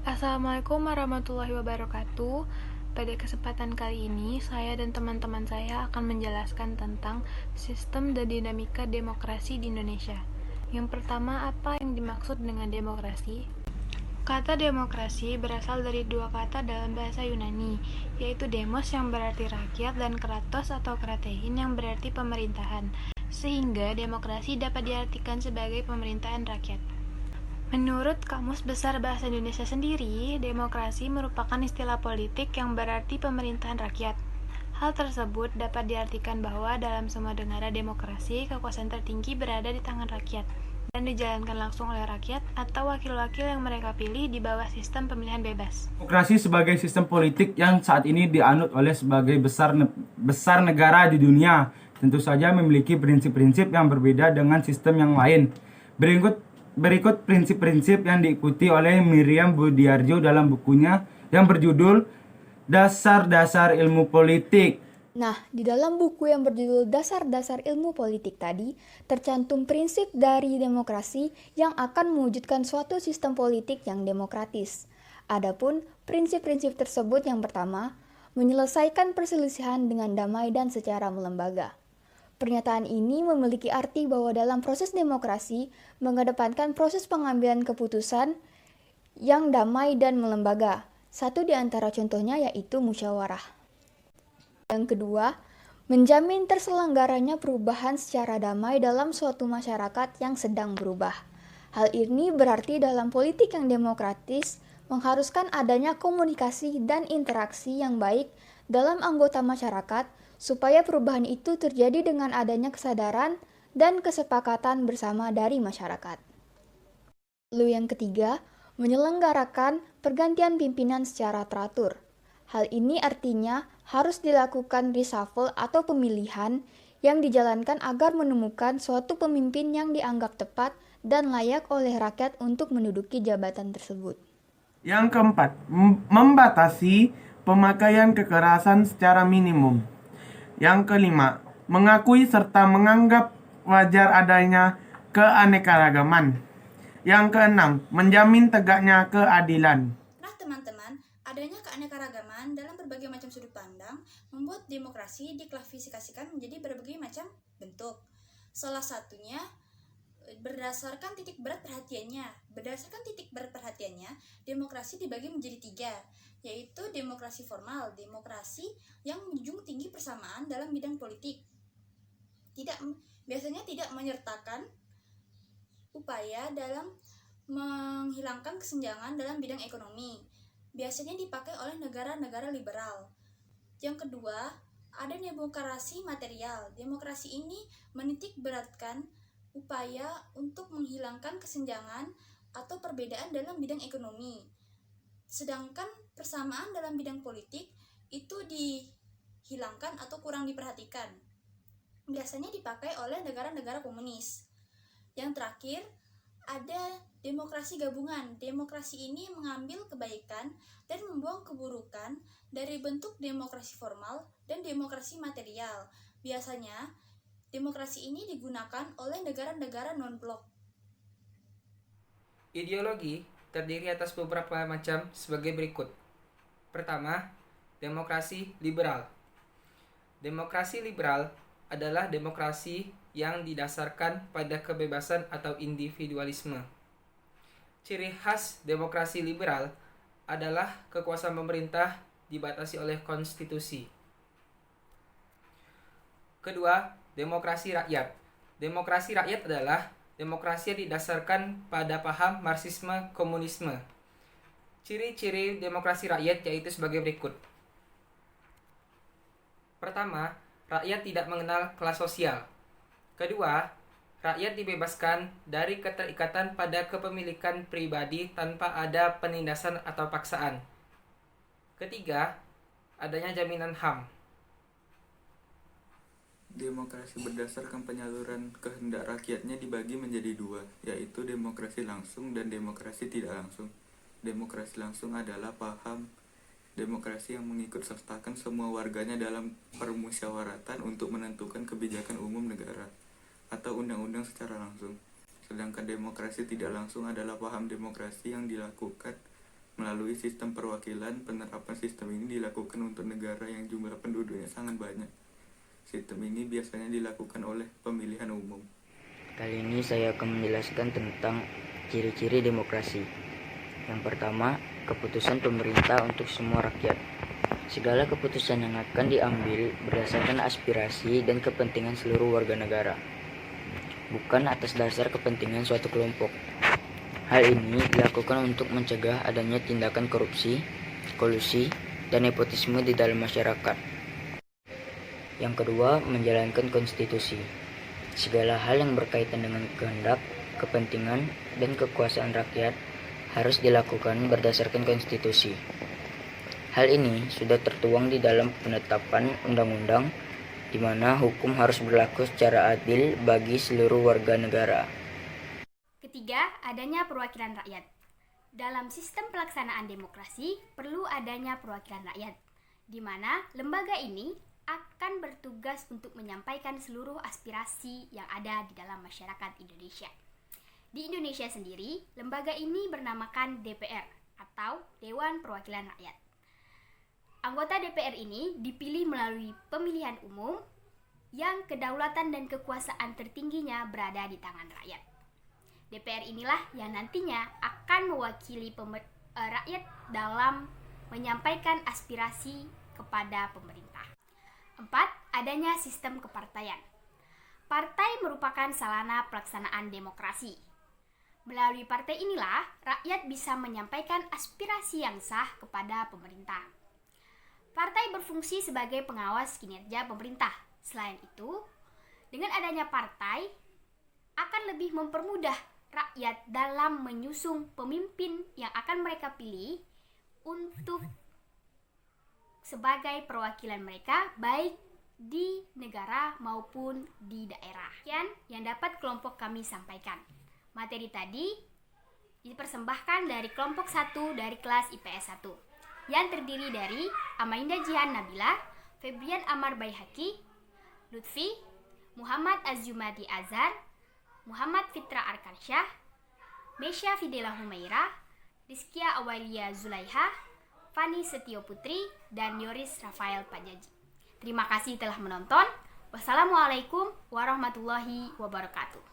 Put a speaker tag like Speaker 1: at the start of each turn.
Speaker 1: Assalamualaikum warahmatullahi wabarakatuh. Pada kesempatan kali ini, saya dan teman-teman saya akan menjelaskan tentang sistem dan dinamika demokrasi di Indonesia. Yang pertama, apa yang dimaksud dengan demokrasi? Kata demokrasi berasal dari dua kata dalam bahasa Yunani, yaitu demos yang berarti rakyat dan kratos atau kratein yang berarti pemerintahan, sehingga demokrasi dapat diartikan sebagai pemerintahan rakyat. Menurut Kamus Besar Bahasa Indonesia sendiri, demokrasi merupakan istilah politik yang berarti pemerintahan rakyat. Hal tersebut dapat diartikan bahwa dalam semua negara demokrasi, kekuasaan tertinggi berada di tangan rakyat dan dijalankan langsung oleh rakyat atau wakil-wakil yang mereka pilih di bawah sistem pemilihan bebas.
Speaker 2: Demokrasi sebagai sistem politik yang saat ini dianut oleh sebagai besar negara di dunia tentu saja memiliki prinsip-prinsip yang berbeda dengan sistem yang lain. Berikut prinsip-prinsip yang diikuti oleh Miriam Budiarjo dalam bukunya yang berjudul Dasar-Dasar Ilmu Politik.
Speaker 3: Nah, di dalam buku yang berjudul Dasar-Dasar Ilmu Politik tadi, tercantum prinsip dari demokrasi yang akan mewujudkan suatu sistem politik yang demokratis. Adapun prinsip-prinsip tersebut yang pertama, menyelesaikan perselisihan dengan damai dan secara melembaga. Pernyataan ini memiliki arti bahwa dalam proses demokrasi mengedepankan proses pengambilan keputusan yang damai dan melembaga. Satu di antara contohnya yaitu musyawarah. Yang kedua, menjamin terselenggaranya perubahan secara damai dalam suatu masyarakat yang sedang berubah. Hal ini berarti dalam politik yang demokratis mengharuskan adanya komunikasi dan interaksi yang baik dalam anggota masyarakat supaya perubahan itu terjadi dengan adanya kesadaran dan kesepakatan bersama dari masyarakat. Lalu yang ketiga, menyelenggarakan pergantian pimpinan secara teratur. Hal ini artinya harus dilakukan reshuffle atau pemilihan yang dijalankan agar menemukan suatu pemimpin yang dianggap tepat dan layak oleh rakyat untuk menduduki jabatan tersebut.
Speaker 4: Yang keempat, membatasi pemakaian kekerasan secara minimum. Yang kelima, mengakui serta menganggap wajar adanya keanekaragaman. Yang keenam, menjamin tegaknya keadilan.
Speaker 5: Nah teman-teman, adanya keanekaragaman dalam berbagai macam sudut pandang membuat demokrasi diklasifikasikan menjadi berbagai macam bentuk. Salah satunya berdasarkan titik berat perhatiannya. Demokrasi dibagi menjadi tiga, yaitu demokrasi formal, demokrasi yang menjunjung tinggi persamaan dalam bidang politik. Biasanya tidak menyertakan upaya dalam menghilangkan kesenjangan dalam bidang ekonomi. Biasanya dipakai oleh negara-negara liberal. Yang kedua, ada demokrasi material. Demokrasi ini menitik beratkan upaya untuk menghilangkan kesenjangan atau perbedaan dalam bidang ekonomi. Sedangkan persamaan dalam bidang politik itu dihilangkan atau kurang diperhatikan. Biasanya dipakai oleh negara-negara komunis. Yang terakhir, ada demokrasi gabungan. Demokrasi ini mengambil kebaikan dan membuang keburukan dari bentuk demokrasi formal dan demokrasi material. Biasanya, demokrasi ini digunakan oleh negara-negara non-blok.
Speaker 6: Ideologi terdiri atas beberapa macam sebagai berikut. Pertama, demokrasi liberal. Demokrasi liberal adalah demokrasi yang didasarkan pada kebebasan atau individualisme. Ciri khas demokrasi liberal adalah kekuasaan pemerintah dibatasi oleh konstitusi. Kedua, demokrasi rakyat. Demokrasi rakyat adalah demokrasi yang didasarkan pada paham Marxisme Komunisme. Ciri-ciri demokrasi rakyat yaitu sebagai berikut. Pertama, rakyat tidak mengenal kelas sosial. Kedua, rakyat dibebaskan dari keterikatan pada kepemilikan pribadi tanpa ada penindasan atau paksaan. Ketiga, adanya jaminan HAM.
Speaker 7: Demokrasi berdasarkan penyaluran kehendak rakyatnya dibagi menjadi dua, yaitu demokrasi langsung dan demokrasi tidak langsung. Demokrasi langsung adalah paham demokrasi yang mengikut sertakan semua warganya dalam permusyawaratan untuk menentukan kebijakan umum negara atau undang-undang secara langsung. Sedangkan demokrasi tidak langsung adalah paham demokrasi yang dilakukan Melalui sistem perwakilan, penerapan sistem ini dilakukan untuk negara yang jumlah penduduknya sangat banyak. Sistem ini biasanya dilakukan oleh pemilihan umum.
Speaker 8: Kali ini saya akan menjelaskan tentang ciri-ciri demokrasi. Yang pertama, keputusan pemerintah untuk semua rakyat. Segala keputusan yang akan diambil berdasarkan aspirasi dan kepentingan seluruh warga negara, bukan atas dasar kepentingan suatu kelompok. Hal ini dilakukan untuk mencegah adanya tindakan korupsi, kolusi, dan nepotisme di dalam masyarakat. Yang kedua, menjalankan konstitusi. Segala hal yang berkaitan dengan kehendak, kepentingan, dan kekuasaan rakyat harus dilakukan berdasarkan konstitusi. Hal ini sudah tertuang di dalam penetapan undang-undang, di mana hukum harus berlaku secara adil bagi seluruh warga negara.
Speaker 9: Ketiga, adanya perwakilan rakyat. Dalam sistem pelaksanaan demokrasi, perlu adanya perwakilan rakyat, di mana lembaga ini akan bertugas untuk menyampaikan seluruh aspirasi yang ada di dalam masyarakat Indonesia. Di Indonesia sendiri, lembaga ini bernamakan DPR atau Dewan Perwakilan Rakyat. Anggota DPR ini dipilih melalui pemilihan umum yang kedaulatan dan kekuasaan tertingginya berada di tangan rakyat. DPR inilah yang nantinya akan mewakili rakyat dalam menyampaikan aspirasi kepada pemerintah. 4. Adanya sistem kepartaian. Partai merupakan sarana pelaksanaan demokrasi. Melalui partai inilah rakyat bisa menyampaikan aspirasi yang sah kepada pemerintah. Partai berfungsi sebagai pengawas kinerja pemerintah. Selain itu, dengan adanya partai akan lebih mempermudah rakyat dalam menyusung pemimpin yang akan mereka pilih untuk sebagai perwakilan mereka baik di negara maupun di daerah. Sekian yang dapat kelompok kami sampaikan. Materi tadi dipersembahkan dari kelompok 1 dari kelas IPS 1 yang terdiri dari Amainda Jihan Nabila, Febrian Amar Baihaki, Lutfi, Muhammad Azumadi Azhar, Muhammad Fitra Arkansyah, Mesya Fidela Humaira, Rizkia Awalia Zulaiha, Fani Setio Putri, dan Yoris Rafael Pajaji. Terima kasih telah menonton. Wassalamualaikum warahmatullahi wabarakatuh.